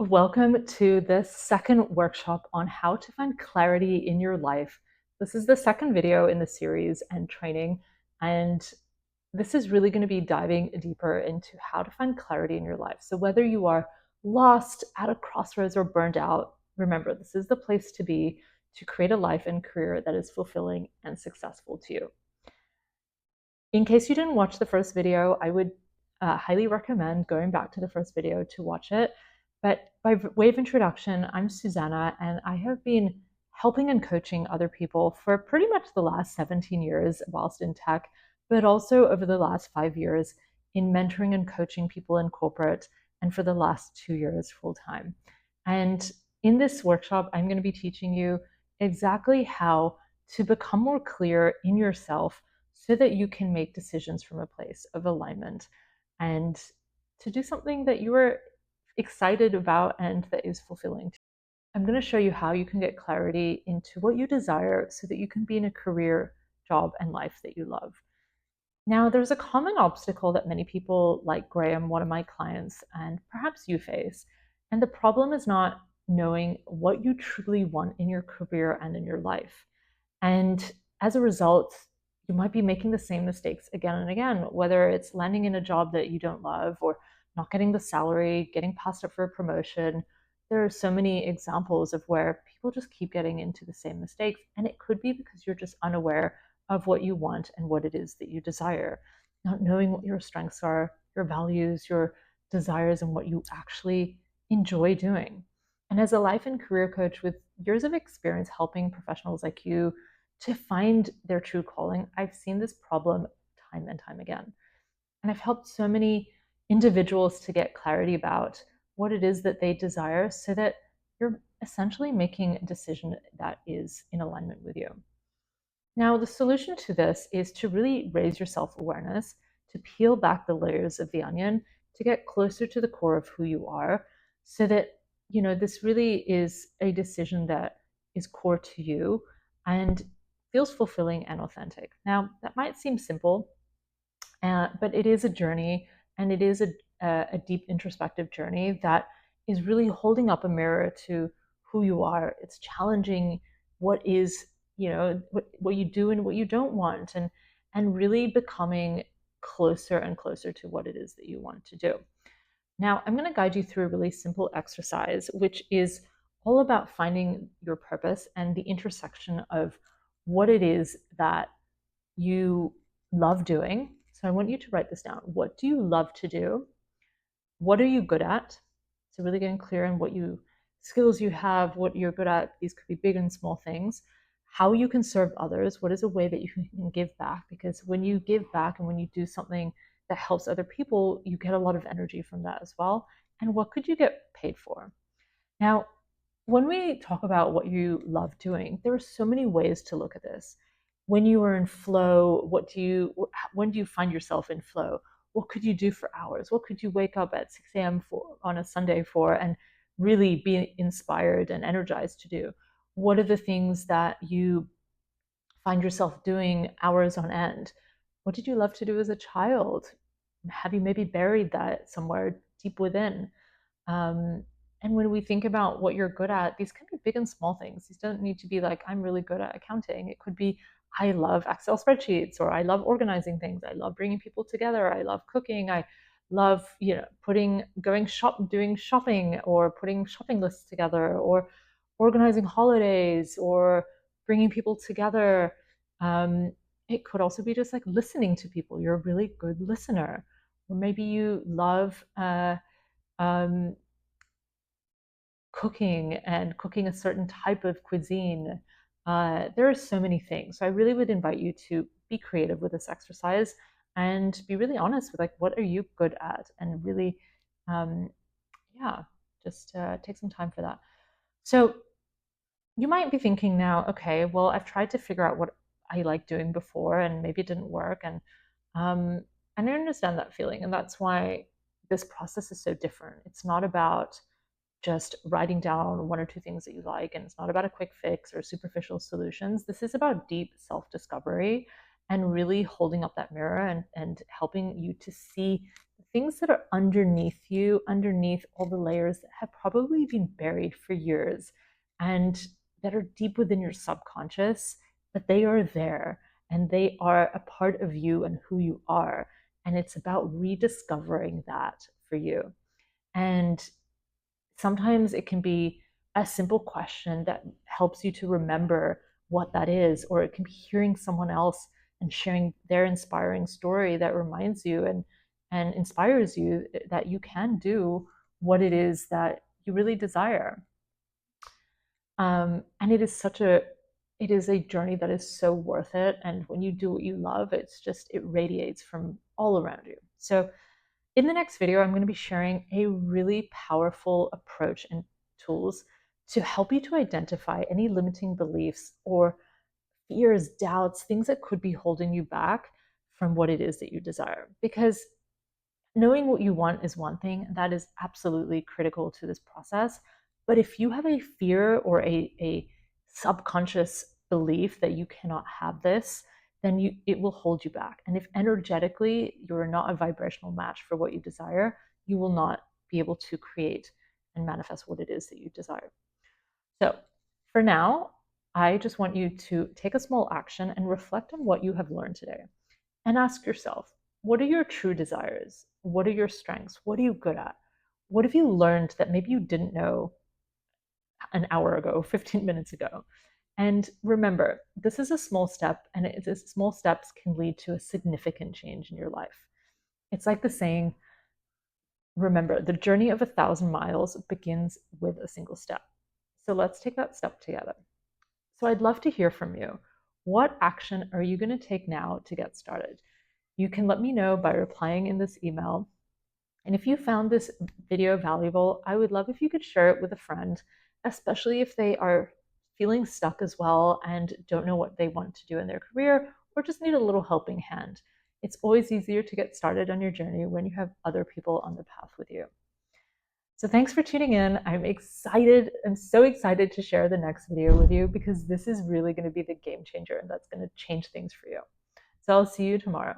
Welcome to this second workshop on how to find clarity in your life. This is the second video in the series and training, and this is really going to be diving deeper into how to find clarity in your life. So whether you are lost, at a crossroads, or burned out, remember, this is the place to be to create a life and career that is fulfilling and successful to you. In case you didn't watch the first video, I would highly recommend going back to the first video to watch it. But by way of introduction, I'm Susanna, and I have been helping and coaching other people for pretty much the last 17 years whilst in tech, but also over the last 5 years in mentoring and coaching people in corporate, and for the last 2 years full time. And in this workshop, I'm going to be teaching you exactly how to become more clear in yourself so that you can make decisions from a place of alignment and to do something that you are excited about and that is fulfilling. I'm going to show you how you can get clarity into what you desire so that you can be in a career, job, and life that you love. Now, there's a common obstacle that many people, like Graham, one of my clients, and perhaps you face. And the problem is not knowing what you truly want in your career and in your life. And as a result, you might be making the same mistakes again and again, whether it's landing in a job that you don't love or not getting the salary, getting passed up for a promotion. There are so many examples of where people just keep getting into the same mistakes. And it could be because you're just unaware of what you want and what it is that you desire, not knowing what your strengths are, your values, your desires, and what you actually enjoy doing. And as a life and career coach with years of experience helping professionals like you to find their true calling, I've seen this problem time and time again. And I've helped so many individuals to get clarity about what it is that they desire so that you're essentially making a decision that is in alignment with you. Now, the solution to this is to really raise your self-awareness, to peel back the layers of the onion, to get closer to the core of who you are, so that, this really is a decision that is core to you and feels fulfilling and authentic. Now, that might seem simple, but it is a journey, and it is a deep introspective journey that is really holding up a mirror to who you are. It's challenging what is, what you do and what you don't want, and really becoming closer and closer to what it is that you want to do. Now, I'm going to guide you through a really simple exercise, which is all about finding your purpose and the intersection of what it is that you love doing. So I want you to write this down. What do you love to do? What are you good at? So really getting clear on what skills you have, what you're good at. These could be big and small things. How you can serve others. What is a way that you can give back? Because when you give back and when you do something that helps other people, you get a lot of energy from that as well. And what could you get paid for? Now, when we talk about what you love doing, there are so many ways to look at this. When you are in flow, when do you find yourself in flow? What could you do for hours? What could you wake up at 6 a.m. for on a Sunday for and really be inspired and energized to do? What are the things that you find yourself doing hours on end? What did you love to do as a child? Have you maybe buried that somewhere deep within? And when we think about what you're good at, these can be big and small things. These don't need to be like, I'm really good at accounting. It could be, I love Excel spreadsheets, or I love organizing things. I love bringing people together. I love cooking. I love, doing shopping, or putting shopping lists together, or organizing holidays, or bringing people together. It could also be just like listening to people. You're a really good listener. Or maybe you love um, cooking and cooking a certain type of cuisine. There are so many things. So I really would invite you to be creative with this exercise and be really honest with like, what are you good at? And really, um, yeah, just take some time for that. So you might be thinking now, okay, well, I've tried to figure out what I like doing before and maybe it didn't work. Um, and I understand that feeling. And that's why this process is so different. It's not about just writing down one or two things that you like, and it's not about a quick fix or superficial solutions. This is about deep self-discovery and really holding up that mirror and helping you to see the things that are underneath you, underneath all the layers that have probably been buried for years and that are deep within your subconscious, but they are there and they are a part of you and who you are. And it's about rediscovering that for you. And sometimes it can be a simple question that helps you to remember what that is, or it can be hearing someone else and sharing their inspiring story that reminds you and inspires you that you can do what it is that you really desire. And it is a journey that is so worth it. And when you do what you love, it radiates from all around you. So in the next video, I'm going to be sharing a really powerful approach and tools to help you to identify any limiting beliefs or fears, doubts, things that could be holding you back from what it is that you desire. Because knowing what you want is one thing, that is absolutely critical to this process. But if you have a fear or a subconscious belief that you cannot have this, then it will hold you back. And if energetically you're not a vibrational match for what you desire, you will not be able to create and manifest what it is that you desire. So for now, I just want you to take a small action and reflect on what you have learned today. And ask yourself, what are your true desires? What are your strengths? What are you good at? What have you learned that maybe you didn't know an hour ago, 15 minutes ago? And remember, this is a small step, and small steps can lead to a significant change in your life. It's like the saying, remember, the journey of 1,000 miles begins with a single step. So let's take that step together. So I'd love to hear from you. What action are you going to take now to get started? You can let me know by replying in this email. And if you found this video valuable, I would love if you could share it with a friend, especially if they are feeling stuck as well and don't know what they want to do in their career or just need a little helping hand. It's always easier to get started on your journey when you have other people on the path with you. So thanks for tuning in. I'm excited. I'm so excited to share the next video with you because this is really going to be the game changer and that's going to change things for you. So I'll see you tomorrow.